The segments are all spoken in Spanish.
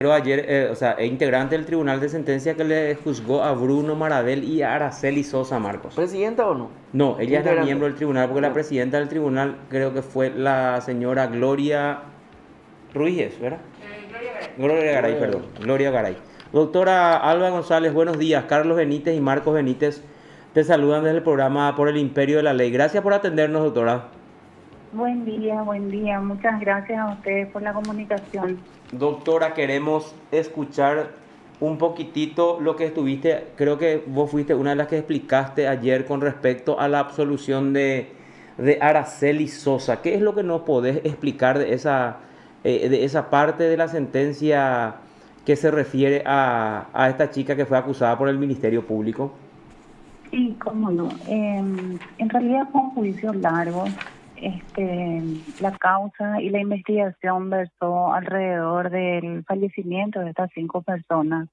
Pero ayer, o sea, es integrante del tribunal de sentencia que le juzgó a Bruno Marabel y a Araceli Sosa, Marcos. ¿Presidenta o no? No, ella es la Integrante. miembro del tribunal, porque la Bueno, presidenta del tribunal creo que fue la señora Gloria Ruiz, ¿verdad? Gloria Garay, perdón, bueno. Gloria Garay. Doctora Alba González, buenos días. Carlos Benítez y Marcos Benítez te saludan desde el programa Por el Imperio de la Ley. Gracias por atendernos, doctora. Buen día, buen día. Muchas gracias a ustedes por la comunicación. Doctora, queremos escuchar un poquitito lo que estuviste, creo que vos fuiste una de las que explicaste ayer con respecto a la absolución de Araceli Sosa. ¿Qué es lo que nos podés explicar de esa parte de la sentencia que se refiere a esta chica que fue acusada por el Ministerio Público? Sí, cómo no. En realidad fue un juicio largo. La causa y la investigación versó alrededor del fallecimiento de estas 5 personas.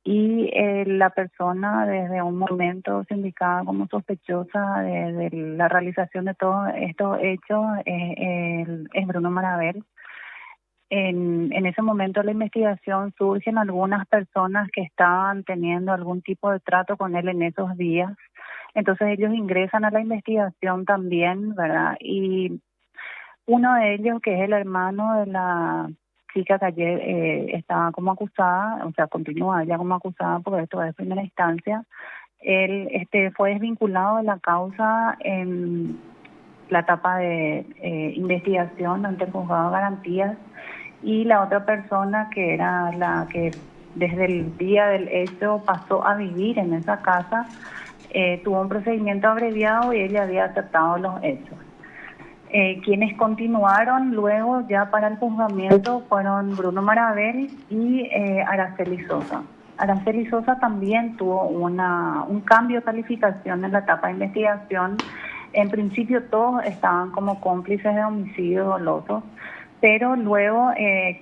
Y la persona desde un momento se indicaba como sospechosa de la realización de todos estos hechos es Bruno Marabel. En ese momento de la investigación surgen algunas personas que estaban teniendo algún tipo de trato con él en esos días. Entonces ellos ingresan a la investigación también, ¿verdad? Y uno de ellos, que es el hermano de la chica que ayer estaba como acusada, o sea, continúa ella como acusada por esto de primera instancia, él fue desvinculado de la causa en la etapa de investigación ante el juzgado de garantías, y la otra persona que era la que desde el día del hecho pasó a vivir en esa casa, tuvo un procedimiento abreviado y ella había aceptado los hechos. Quienes continuaron luego ya para el juzgamiento fueron Bruno Marabel y Araceli Sosa. Araceli Sosa también tuvo un cambio de calificación en la etapa de investigación. En principio todos estaban como cómplices de homicidio doloso, pero luego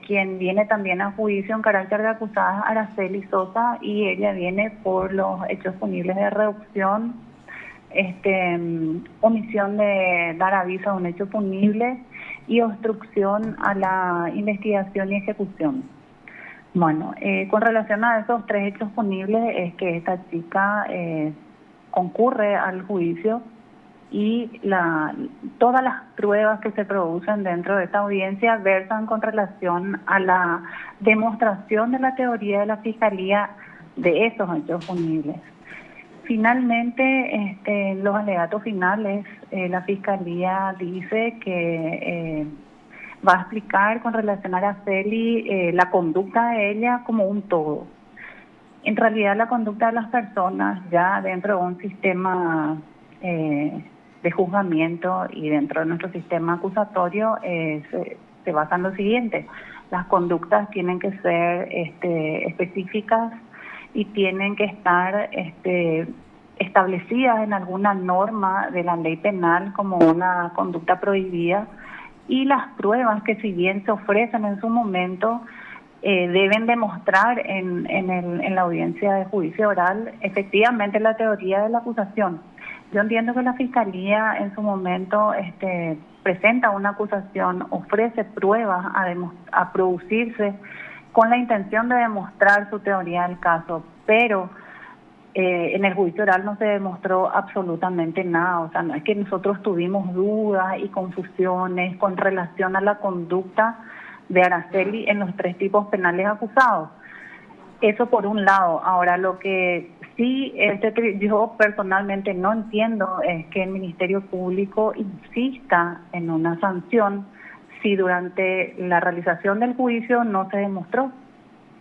quien viene también a juicio en carácter de acusada es Araceli Sosa, y ella viene por los hechos punibles de reducción, omisión de dar aviso a un hecho punible y obstrucción a la investigación y ejecución. Bueno, con relación a esos 3 hechos punibles es que esta chica concurre al juicio, y todas las pruebas que se producen dentro de esta audiencia versan con relación a la demostración de la teoría de la Fiscalía de esos hechos punibles. Finalmente, en los alegatos finales, la Fiscalía dice que va a explicar con relación a Araceli la conducta de ella como un todo. En realidad, la conducta de las personas ya dentro de un sistema de juzgamiento y dentro de nuestro sistema acusatorio se basa en lo siguiente: las conductas tienen que ser específicas y tienen que estar establecidas en alguna norma de la ley penal como una conducta prohibida, y las pruebas que, si bien se ofrecen en su momento, deben demostrar en la audiencia de juicio oral efectivamente la teoría de la acusación. Yo entiendo que la Fiscalía en su momento presenta una acusación, ofrece pruebas a producirse con la intención de demostrar su teoría del caso, pero en el juicio oral no se demostró absolutamente nada. O sea, no es que nosotros tuvimos dudas y confusiones con relación a la conducta de Araceli en los 3 tipos penales acusados. Eso por un lado. Ahora, lo que sí yo personalmente no entiendo es que el Ministerio Público insista en una sanción si durante la realización del juicio no se demostró.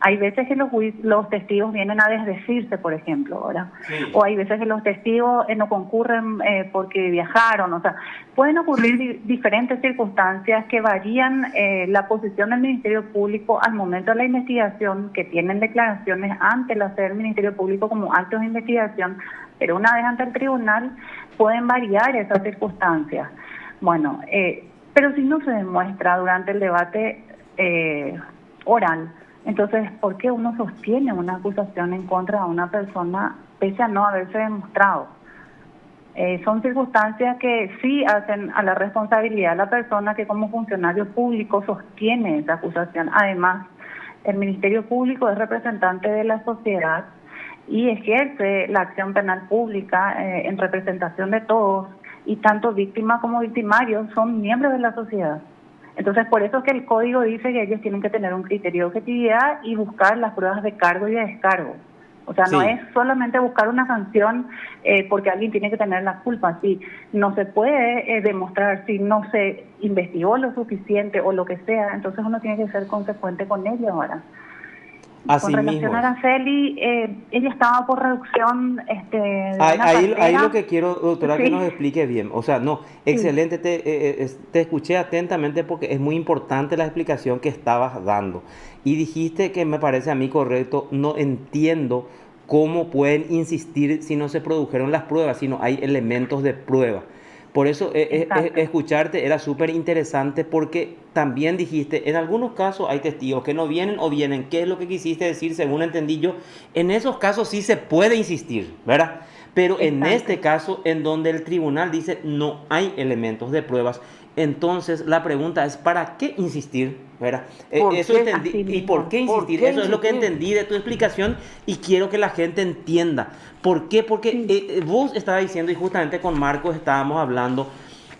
Hay veces que los testigos vienen a desdecirse, por ejemplo, ¿verdad? Sí. O hay veces que los testigos no concurren porque viajaron. O sea, pueden ocurrir diferentes circunstancias que varían la posición del Ministerio Público al momento de la investigación, que tienen declaraciones ante la sede del Ministerio Público como actos de investigación, pero una vez ante el tribunal pueden variar esas circunstancias. Bueno, pero si no se demuestra durante el debate oral, entonces, ¿por qué uno sostiene una acusación en contra de una persona pese a no haberse demostrado? Son circunstancias que sí hacen a la responsabilidad de la persona que como funcionario público sostiene esa acusación. Además, El Ministerio Público es representante de la sociedad y ejerce la acción penal pública en representación de todos, y tanto víctimas como victimarios son miembros de la sociedad. Entonces, por eso es que el código dice que ellos tienen que tener un criterio de objetividad y buscar las pruebas de cargo y de descargo. O sea, no Sí. es solamente buscar una sanción porque alguien tiene que tener la culpa. Si no se puede demostrar, si no se investigó lo suficiente o lo que sea, entonces uno tiene que ser consecuente con ello ahora. Así Con relación mismo a es. Araceli, ella estaba por reducción de una Ahí lo cartera. que quiero, doctora, que nos Sí, explique bien. O sea, no, sí. excelente, te escuché atentamente porque es muy importante la explicación que estabas dando. Y dijiste que me parece a mí correcto, no entiendo cómo pueden insistir si no se produjeron las pruebas, si no hay elementos de prueba. Por eso Exacto. escucharte era súper interesante porque también dijiste, en algunos casos hay testigos que no vienen o vienen. ¿Qué es lo que quisiste decir según entendí yo? En esos casos sí se puede insistir, ¿verdad? Pero en Exacto. este caso, en donde el tribunal dice no hay elementos de pruebas, entonces la pregunta es, ¿para qué insistir? ¿Verdad? ¿Por Eso qué? entendí. Así ¿Y por mismo. qué ¿Por insistir? qué Eso es lo que insistir? entendí de tu explicación y quiero que la gente entienda. ¿Por qué? Porque Sí, vos estabas diciendo, y justamente con Marcos estábamos hablando,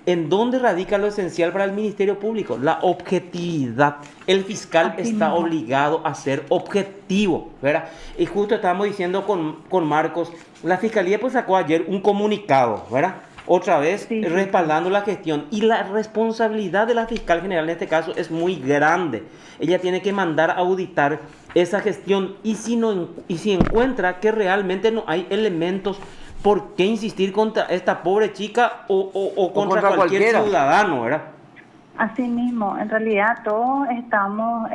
¿en dónde radica lo esencial para el Ministerio Público? La objetividad. El fiscal así está mismo. obligado a ser objetivo, ¿verdad? Y justo estábamos diciendo con Marcos, la Fiscalía pues sacó ayer un comunicado, ¿verdad? Otra vez Sí, sí, sí. respaldando la gestión. Y la responsabilidad de la fiscal general en este caso es muy grande. Ella tiene que mandar a auditar esa gestión y si encuentra que realmente no hay elementos, ¿por qué insistir contra esta pobre chica o O contra contra cualquier cualquiera. ciudadano, ¿verdad? Así mismo, en realidad todos estamos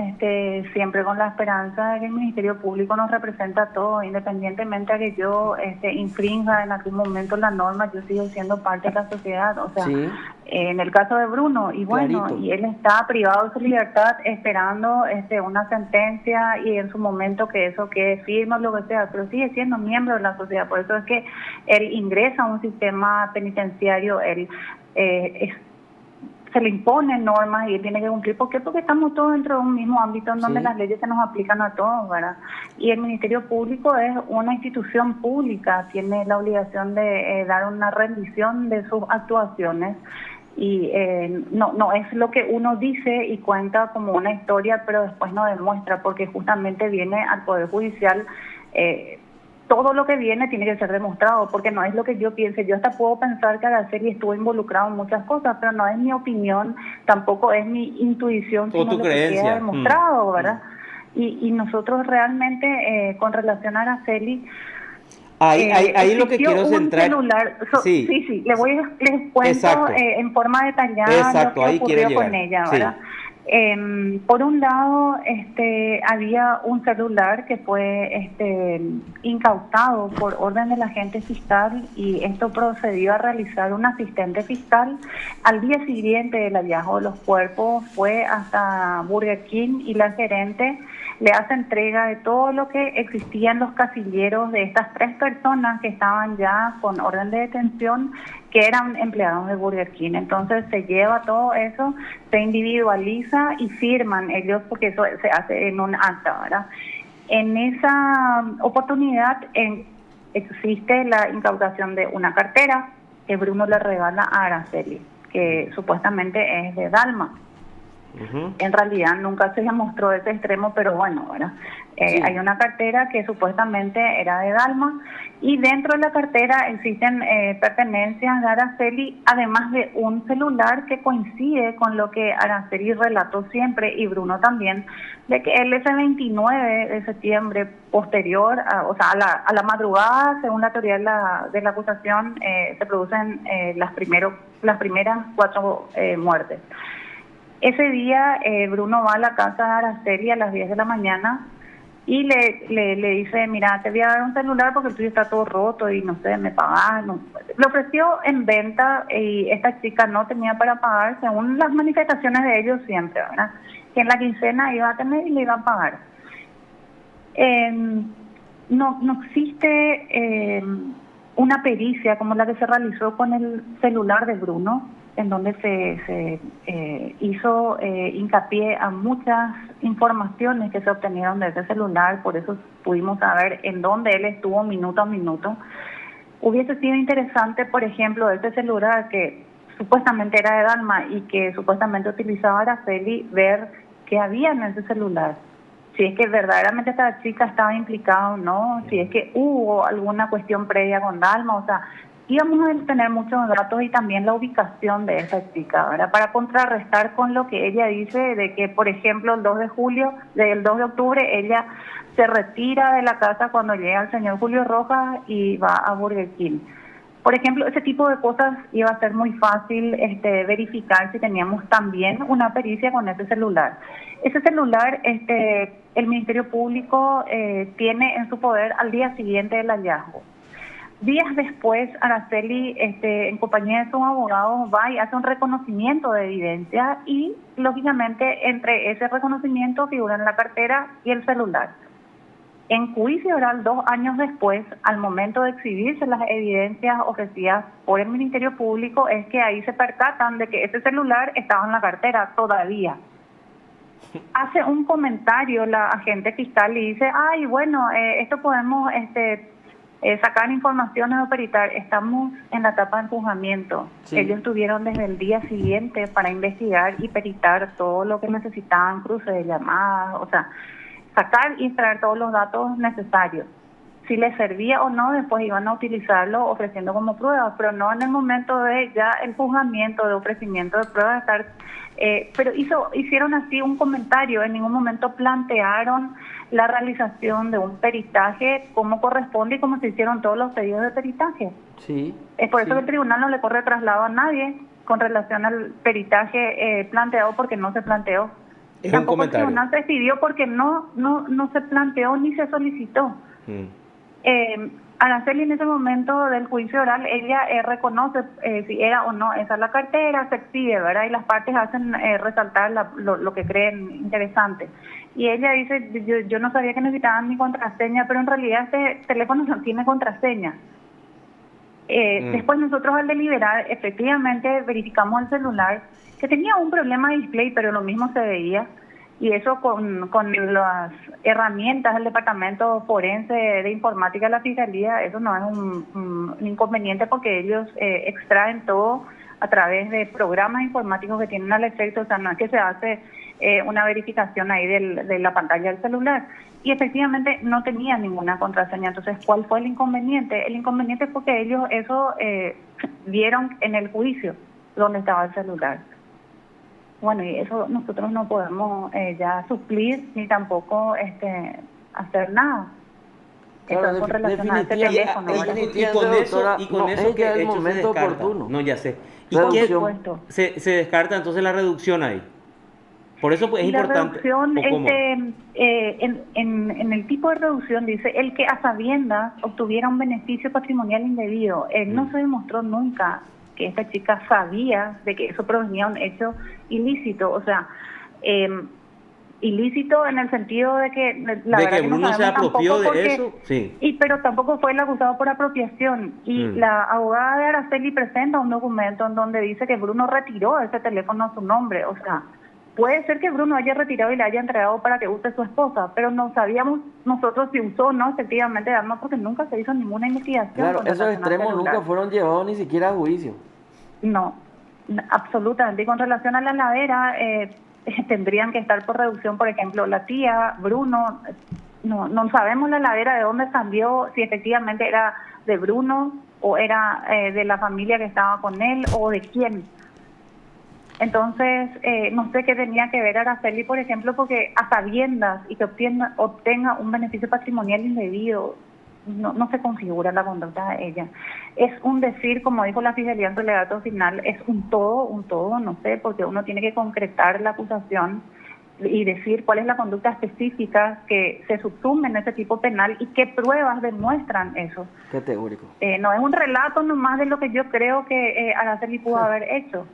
siempre con la esperanza de que el Ministerio Público nos representa a todos, independientemente de que yo infrinja en algún momento la norma, yo sigo siendo parte de la sociedad. O sea, Sí, en el caso de Bruno, y bueno, clarito. y él está privado de su libertad esperando una sentencia y en su momento que eso quede firme o lo que sea, pero sigue siendo miembro de la sociedad. Por eso es que él ingresa a un sistema penitenciario, él se le imponen normas y él tiene que cumplir. ¿Por qué? Porque estamos todos dentro de un mismo ámbito en donde Sí. las leyes se nos aplican a todos, ¿verdad? Y el Ministerio Público es una institución pública, tiene la obligación de dar una rendición de sus actuaciones y no es lo que uno dice y cuenta como una historia, pero después no demuestra, porque justamente viene al Poder Judicial. Todo lo que viene tiene que ser demostrado, porque no es lo que yo piense. Yo hasta puedo pensar que Araceli estuvo involucrado en muchas cosas, pero no es mi opinión, tampoco es mi intuición, O sino tu lo que queda creencia. demostrado, ¿verdad? Y nosotros realmente, con relación a Araceli, Ahí lo que existió quiero un centrar. celular. Sí, Sí, les cuento exacto. en forma detallada lo Exacto, que ahí quiero ocurrió con llegar. ella, ¿verdad? Sí. Por un lado, había un celular que fue incautado por orden del agente fiscal, y esto procedió a realizar un asistente fiscal. Al día siguiente del hallazgo de los cuerpos fue hasta Burger King y la gerente le hace entrega de todo lo que existía en los casilleros de estas 3 personas que estaban ya con orden de detención, que eran empleados de Burger King. Entonces se lleva todo eso, se individualiza y firman ellos, porque eso se hace en un acta, ¿verdad? En esa oportunidad existe la incautación de una cartera que Bruno le regala a Araceli, que supuestamente es de Dalma. Ujú. En realidad nunca se demostró ese extremo, pero bueno, ¿verdad? Hay Sí. una cartera que supuestamente era de Dalma, y dentro de la cartera existen pertenencias de Araceli, además de un celular que coincide con lo que Araceli relató siempre, y Bruno también, de que el F-29 de septiembre posterior, o sea, a la madrugada, según la teoría de la acusación, se producen las primeras 4 muertes. Ese día Bruno va a la casa de Araceli a las 10 de la mañana y le dice, mira, te voy a dar un celular porque el tuyo está todo roto y no sé, me pagás. No. Le ofreció en venta y esta chica no tenía para pagar, según las manifestaciones de ellos siempre, ¿verdad? Que en la quincena iba a tener y le iba a pagar. No existe una pericia como la que se realizó con el celular de Bruno, en donde se hizo hincapié a muchas informaciones que se obtenieron de ese celular, por eso pudimos saber en dónde él estuvo minuto a minuto. Hubiese sido interesante, por ejemplo, este celular que supuestamente era de Dalma y que supuestamente utilizaba Araceli, ver qué había en ese celular. Si es que verdaderamente esta chica estaba implicada o no, si es que hubo alguna cuestión previa con Dalma, o sea, íbamos a tener muchos datos y también la ubicación de esa chica, ¿verdad? Para contrarrestar con lo que ella dice de que, por ejemplo, el 2 de octubre, ella se retira de la casa cuando llega el señor Julio Rojas y va a Burger King. Por ejemplo, ese tipo de cosas iba a ser muy fácil verificar si teníamos también una pericia con ese celular. Ese celular, el Ministerio Público tiene en su poder al día siguiente del hallazgo. Días después, Araceli, en compañía de sus abogados, va y hace un reconocimiento de evidencia y, lógicamente, entre ese reconocimiento figuran la cartera y el celular. En juicio oral, 2 años después, al momento de exhibirse las evidencias ofrecidas por el Ministerio Público, es que ahí se percatan de que ese celular estaba en la cartera todavía. Hace un comentario la agente fiscal y dice, ay, bueno, esto podemos sacar informaciones o peritar. Estamos en la etapa de empujamiento. Sí. Ellos tuvieron desde el día siguiente para investigar y peritar todo lo que necesitaban, cruce de llamadas, o sea, sacar y extraer todos los datos necesarios. Si les servía o no, después iban a utilizarlo ofreciendo como pruebas, pero no en el momento de ya el juzgamiento, de ofrecimiento de pruebas, pero hicieron así un comentario, en ningún momento plantearon la realización de un peritaje como corresponde y como se hicieron todos los pedidos de peritaje. Sí. Es por eso que el tribunal no le corre traslado a nadie con relación al peritaje planteado porque no se planteó. Es Tampoco el tribunal se decidió porque no se planteó ni se solicitó. Araceli en ese momento del juicio oral, ella reconoce si era o no esa la cartera, se exhibe, ¿verdad? Y las partes hacen resaltar lo que creen interesante. Y ella dice, yo no sabía que necesitaban mi contraseña, pero en realidad este teléfono no tiene contraseña. Después nosotros al deliberar, efectivamente verificamos el celular, que tenía un problema de display, pero lo mismo se veía. Y eso con las herramientas del Departamento Forense de Informática de la Fiscalía, eso no es un inconveniente porque ellos extraen todo a través de programas informáticos que tienen al efecto, o sea, no es que se hace una verificación ahí de la pantalla del celular. Y efectivamente no tenía ninguna contraseña. Entonces, ¿cuál fue el inconveniente? El inconveniente fue que ellos eso vieron en el juicio donde estaba el celular. Bueno, y eso nosotros no podemos ya suplir ni tampoco hacer nada. Claro, eso con relación a ese teléfono. Y con eso que el momento se descarta. oportuno. No, ya sé. ¿Y qué se descarta entonces la reducción ahí? Por eso pues, es importante. La reducción, en el tipo de reducción dice, el que a sabiendas obtuviera un beneficio patrimonial indebido. No se demostró nunca que esta chica sabía de que eso provenía de un hecho ilícito, o sea, ilícito en el sentido de que Bruno se apropió de eso, sí. Pero tampoco fue el acusado por apropiación, y la abogada de Araceli presenta un documento en donde dice que Bruno retiró ese teléfono a su nombre, o sea, puede ser que Bruno haya retirado y le haya entregado para que use su esposa, pero no sabíamos nosotros si usó o no efectivamente Dalma porque nunca se hizo ninguna investigación. Claro, esos extremos nunca fueron llevados ni siquiera a juicio. No, absolutamente. Y con relación a la heladera, tendrían que estar por reducción, por ejemplo, la tía, Bruno, no sabemos la heladera de dónde salió, si efectivamente era de Bruno o era de la familia que estaba con él o de quién. Entonces, no sé qué tenía que ver Araceli, por ejemplo, porque a sabiendas y que obtenga un beneficio patrimonial indebido, no se configura la conducta de ella. Es un decir, como dijo la Fiscalía en su alegato final, es un todo, no sé, porque uno tiene que concretar la acusación y decir cuál es la conducta específica que se subsume en ese tipo penal y qué pruebas demuestran eso. Categórico. No es un relato nomás de lo que yo creo que Araceli pudo haber hecho.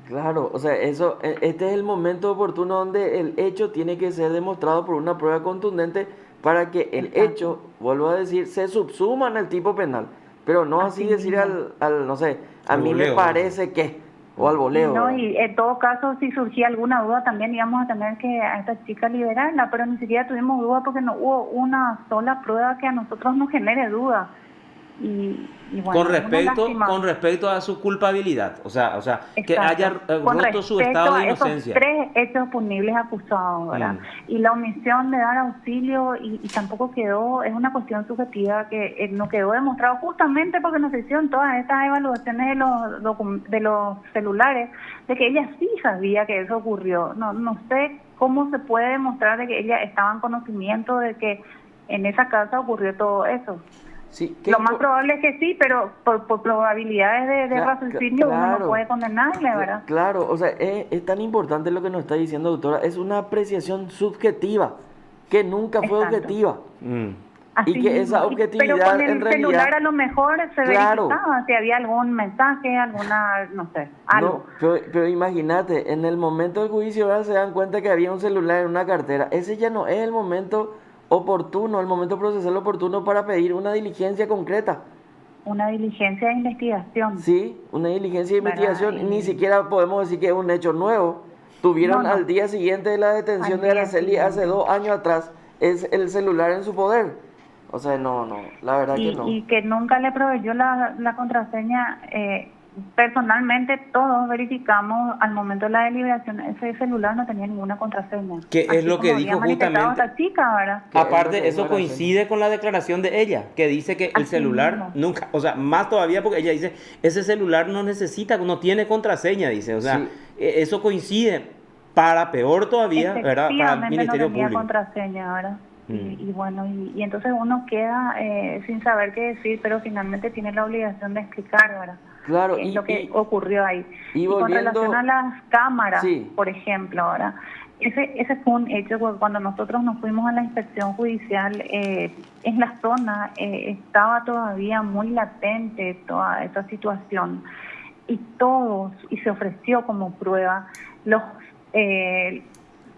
Claro, o sea, este es el momento oportuno donde el hecho tiene que ser demostrado por una prueba contundente para que el hecho, vuelvo a decir, se subsuma en el tipo penal. Pero no así decir al no sé, a mí me parece que, o al voleo. No, ¿verdad? y en todo caso, si surgía alguna duda, también íbamos a tener que a esta chica liberarla, pero ni siquiera tuvimos duda porque no hubo una sola prueba que a nosotros nos genere duda. Y bueno, una lástima. Con respecto a su culpabilidad, que haya Exacto. Con roto su respecto estado de a esos inocencia. 3 hechos punibles acusados, ¿verdad? Mm. Y la omisión de dar auxilio y tampoco quedó, es una cuestión subjetiva que no quedó demostrado justamente porque nos hicieron todas estas evaluaciones de de los celulares, de que ella sí sabía que eso ocurrió. No sé cómo se puede demostrar de que ella estaba en conocimiento de que en esa casa ocurrió todo eso. Sí, Lo más probable es que sí, pero por probabilidades de raciocinio uno no puede condenarle, ¿verdad? Claro, o sea, es tan importante lo que nos está diciendo, doctora, es una apreciación subjetiva, que nunca fue Exacto. objetiva. Así Y que mismo. esa Pero objetividad con el en realidad... celular a lo mejor se Claro. verificaba si había algún mensaje, alguna, no sé, algo. No, pero imagínate, en el momento del juicio oral se dan cuenta que había un celular en una cartera. Ese ya no es el momento oportuno, el momento procesal oportuno para pedir una diligencia concreta. Una diligencia de investigación. Sí, una diligencia de investigación. ¿Verdad? Ni siquiera podemos decir que es un hecho nuevo. Tuvieron No. al día siguiente de la detención Al de día Araceli hace siguiente. 2 años atrás, es el celular en su poder. O sea, no, la verdad que no. Y que nunca le proveyó la contraseña. Personalmente todos verificamos al momento de la deliberación, ese celular no tenía ninguna contraseña. Que es lo que dijo justamente. Esta chica, ¿verdad? Aparte, eso coincide con la declaración de ella, que dice que el Así celular mismo. nunca, o sea, más todavía porque ella dice, ese celular no necesita, no tiene contraseña, dice, o sea, Sí. Eso coincide para peor todavía, ¿verdad? Para el Efectivamente Ministerio no tenía Público. contraseña, ¿verdad? Y bueno, y entonces uno queda sin saber qué decir, pero finalmente tiene la obligación de explicar, ¿verdad? Claro, Es lo que ocurrió ahí. y con volviendo- relación a las cámaras, Sí. por ejemplo, ¿verdad? Ese fue un hecho porque cuando nosotros nos fuimos a la inspección judicial, en la zona estaba todavía muy latente toda esa situación y se ofreció como prueba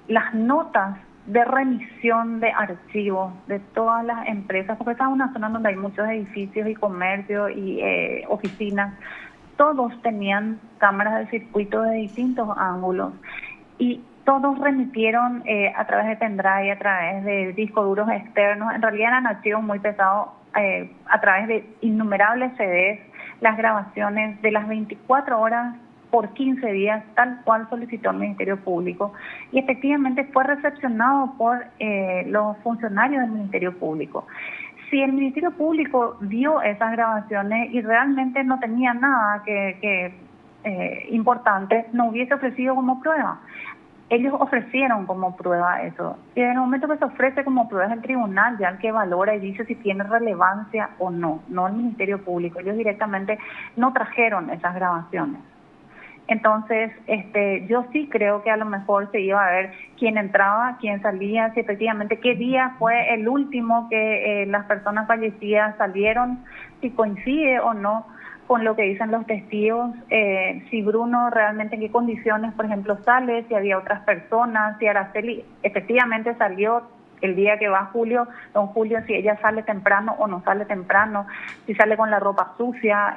las notas de remisión de archivos de todas las empresas, porque esta es una zona donde hay muchos edificios y comercios y oficinas. Todos tenían cámaras de circuito de distintos ángulos y todos remitieron a través de pendrive, a través de discos duros externos. En realidad eran archivos muy pesados, a través de innumerables CDs, las grabaciones de las 24 horas por 15 días, tal cual solicitó el Ministerio Público, y efectivamente fue recepcionado por los funcionarios del Ministerio Público. Si el Ministerio Público vio esas grabaciones y realmente no tenía nada que importante, no hubiese ofrecido como prueba. Ellos ofrecieron como prueba eso. Y en el momento que se ofrece como prueba es el tribunal ya el que valora y dice si tiene relevancia o no el Ministerio Público. Ellos directamente no trajeron esas grabaciones. Entonces, yo sí creo que a lo mejor se iba a ver quién entraba, quién salía, si efectivamente qué día fue el último que las personas fallecidas salieron, si coincide o no con lo que dicen los testigos, si Bruno realmente en qué condiciones, por ejemplo, sale, si había otras personas, si Araceli efectivamente salió el día que va don Julio, si ella sale temprano o no sale temprano, si sale con la ropa sucia,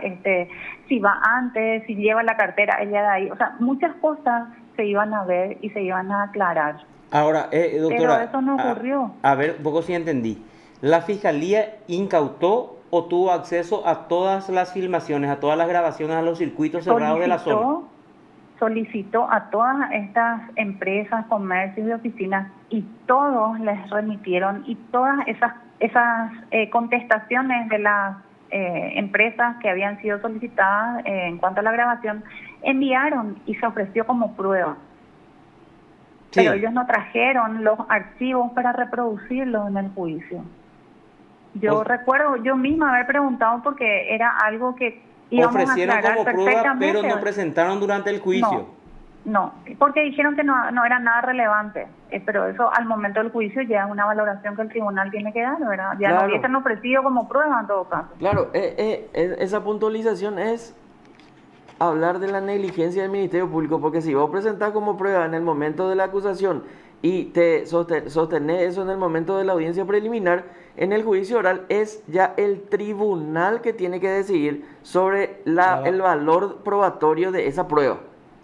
si va antes, si lleva la cartera ella de ahí. O sea, muchas cosas se iban a ver y se iban a aclarar. Ahora, doctora, pero eso no ocurrió. A ver, un poco si entendí. ¿La Fiscalía incautó o tuvo acceso a todas las filmaciones, a todas las grabaciones, a los circuitos cerrados de la zona? Solicitó a todas estas empresas, comercios y oficinas y todos les remitieron y todas esas contestaciones de las empresas que habían sido solicitadas en cuanto a la grabación enviaron y se ofreció como prueba. Sí. Pero ellos no trajeron los archivos para reproducirlos en el juicio. Yo recuerdo yo misma haber preguntado porque era algo que ofrecieron como prueba, pero no presentaron durante el juicio. No, porque dijeron que no era nada relevante, pero eso al momento del juicio ya es una valoración que el tribunal tiene que dar, ¿verdad? Ya no hubiesen ofrecido como prueba en todo caso. Claro, esa puntualización es hablar de la negligencia del Ministerio Público, porque si vos presentás como prueba en el momento de la acusación y te sostenés eso en el momento de la audiencia preliminar, en el juicio oral es ya el tribunal que tiene que decidir sobre el valor probatorio de esa prueba.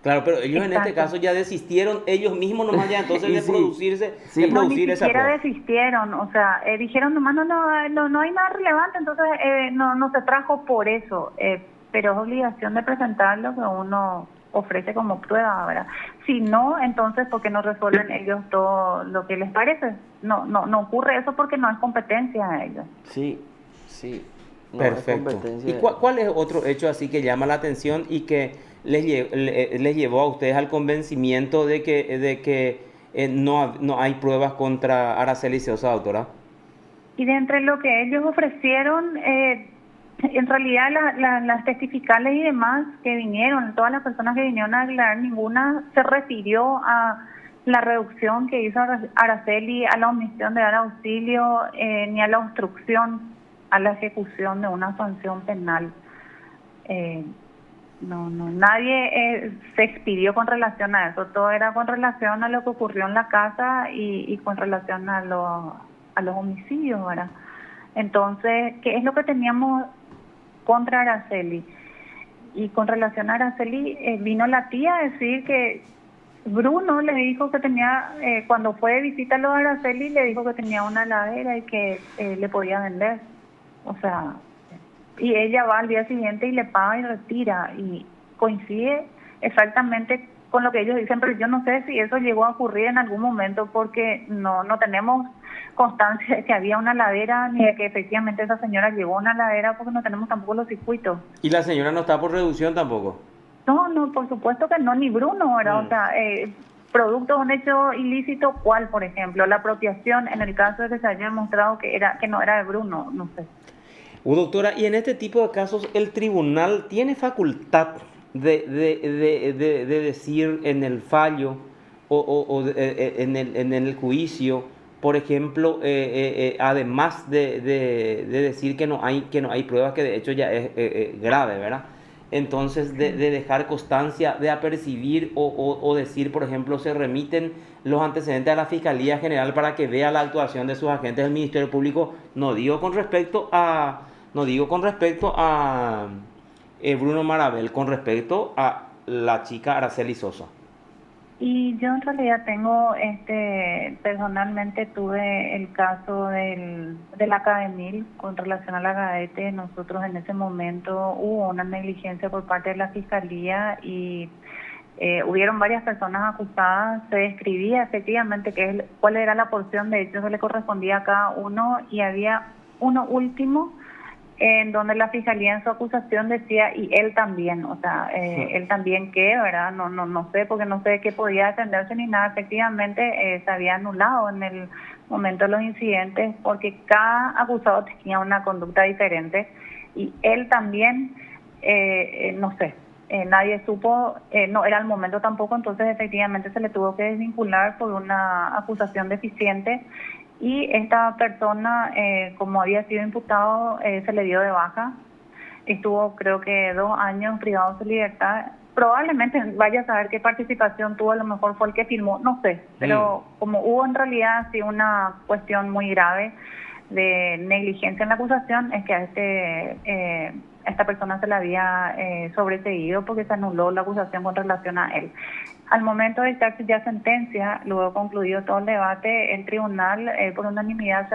Claro, pero ellos en este Exacto. caso ya desistieron ellos mismos nomás ya entonces Y de sí, producirse, sí. de No, ni producir esa siquiera prueba. desistieron, o sea, dijeron nomás no hay nada relevante, entonces no se trajo por eso, pero es obligación de presentar lo que uno ofrece como prueba, ¿verdad? Si no, entonces, ¿por qué no resuelven ellos todo lo que les parece? No ocurre eso porque no es competencia de ellos. Sí, sí, no es Perfecto. ¿Y competencia. cuál es otro hecho así que llama la atención y que les llevó a ustedes al convencimiento de que no hay pruebas contra Araceli Sosa, doctora? Y de entre lo que ellos ofrecieron, en realidad las testificales y demás que vinieron, todas las personas que vinieron a aclarar, ninguna se refirió a la reducción que hizo Araceli, a la omisión de dar auxilio, ni a la obstrucción a la ejecución de una sanción penal. Eh, nadie se expidió con relación a eso, todo era con relación a lo que ocurrió en la casa y con relación a los homicidios, ¿verdad? Entonces, ¿qué es lo que teníamos contra Araceli? Y con relación a Araceli, vino la tía a decir que Bruno le dijo que tenía, cuando fue de visita a los Araceli, le dijo que tenía una heladera y que le podía vender. O sea, y ella va al día siguiente y le paga y retira y coincide exactamente con lo que ellos dicen, pero yo no sé si eso llegó a ocurrir en algún momento porque no tenemos constancia de que había una ladera ni de que efectivamente esa señora llegó a una ladera porque no tenemos tampoco los circuitos. Y la señora no está por reducción tampoco. No, por supuesto que no, ni Bruno, ¿verdad? O Mm. sea, producto de un hecho ilícito, ¿cuál, por ejemplo? La apropiación, en el caso de que se haya demostrado que no era de Bruno, no sé. Doctora, y en este tipo de casos, ¿el tribunal tiene facultad de decir en el fallo en el juicio, por ejemplo, además de decir que no hay pruebas, que de hecho ya es grave, ¿verdad? Entonces, Sí. de dejar constancia, de apercibir o decir, por ejemplo, se remiten los antecedentes a la Fiscalía General para que vea la actuación de sus agentes del Ministerio Público, no digo con respecto a Bruno Marabel, con respecto a la chica Araceli Sosa. Y yo en realidad tengo, personalmente tuve el caso de la Academil con relación a la Gadete. Nosotros en ese momento hubo una negligencia por parte de la Fiscalía y hubieron varias personas acusadas. Se describía efectivamente cuál era la porción de hechos que le correspondía a cada uno y había uno último en donde la fiscalía en su acusación decía y él también, o sea, él también qué, ¿verdad? No sé, porque no sé de qué podía defenderse ni nada. Efectivamente, se había anulado en el momento de los incidentes porque cada acusado tenía una conducta diferente y él también, no sé. Nadie supo, no era el momento tampoco, entonces efectivamente se le tuvo que desvincular por una acusación deficiente y esta persona, como había sido imputado, se le dio de baja. Estuvo creo que 2 años privado de su libertad. Probablemente vaya a saber qué participación tuvo, a lo mejor fue el que firmó, no sé, Mm. pero como hubo en realidad sí una cuestión muy grave de negligencia en la acusación, es que a esta persona se le había sobreseído porque se anuló la acusación con relación a él. Al momento de dictarse ya sentencia, luego concluido todo el debate, el tribunal por unanimidad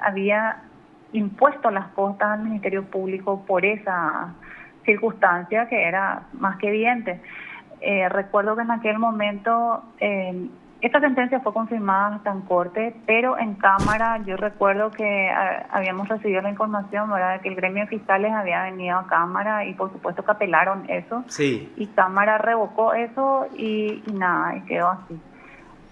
había impuesto las costas al Ministerio Público por esa circunstancia que era más que evidente. Recuerdo que en aquel momento esta sentencia fue confirmada hasta en corte, pero en Cámara yo recuerdo que habíamos recibido la información, ¿verdad?, de que el gremio de fiscales había venido a Cámara y por supuesto que apelaron eso Sí. y Cámara revocó eso y nada, y quedó así.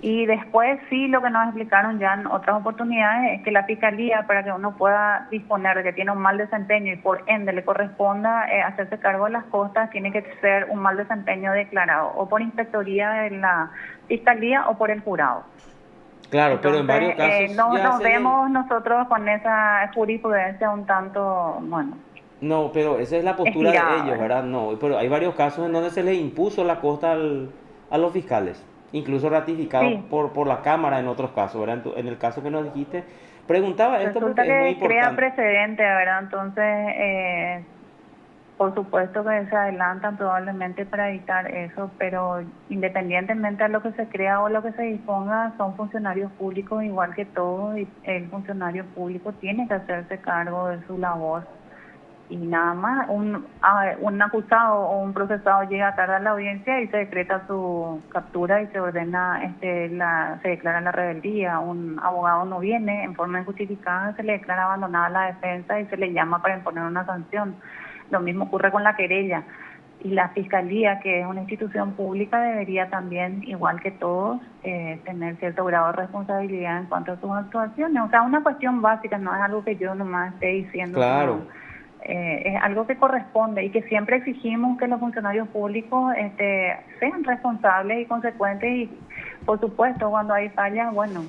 Y después sí, lo que nos explicaron ya en otras oportunidades es que la Fiscalía, para que uno pueda disponer de que tiene un mal desempeño y por ende le corresponda hacerse cargo de las costas, tiene que ser un mal desempeño declarado o por inspectoría de la Fiscalía o por el jurado. Claro, pero en Entonces, varios casos no ya nos se le... vemos nosotros con esa jurisprudencia un tanto, bueno, No, pero esa es la postura de estirada, ellos, ¿verdad? ¿verdad? No, pero hay varios casos en donde se les impuso la costa a los fiscales, incluso ratificados Sí, por la Cámara en otros casos, ¿verdad? En el caso que nos dijiste, preguntaba esto resulta porque es muy que crea importante. precedente, ¿verdad? Entonces, por supuesto que se adelantan probablemente para evitar eso, pero independientemente de lo que se crea o lo que se disponga, son funcionarios públicos igual que todos y el funcionario público tiene que hacerse cargo de su labor. Y nada más, un acusado o un procesado llega tarde a la audiencia y se decreta su captura y se ordena, se declara la rebeldía. Un abogado no viene en forma injustificada, se le declara abandonada la defensa y se le llama para imponer una sanción. Lo mismo ocurre con la querella. Y la Fiscalía, que es una institución pública, debería también, igual que todos, tener cierto grado de responsabilidad en cuanto a sus actuaciones. O sea, una cuestión básica, no es algo que yo nomás esté diciendo. Claro. Sino, es algo que corresponde y que siempre exigimos que los funcionarios públicos sean responsables y consecuentes y, por supuesto, cuando hay fallas, bueno,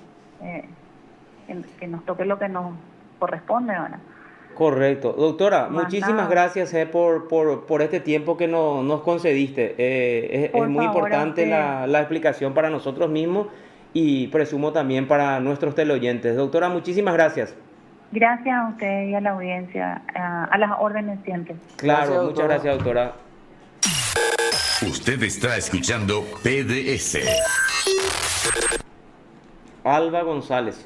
que nos toque lo que nos corresponde ahora. Correcto. Doctora, Más muchísimas nada. gracias por este tiempo que nos concediste. Es Por muy favor, a importante usted. la explicación para nosotros mismos y presumo también para nuestros teleoyentes. Doctora, muchísimas gracias. Gracias a usted y a la audiencia, a las órdenes siempre. Claro, Gracias, muchas doctora. gracias, doctora. Usted está escuchando PDS. Alba González.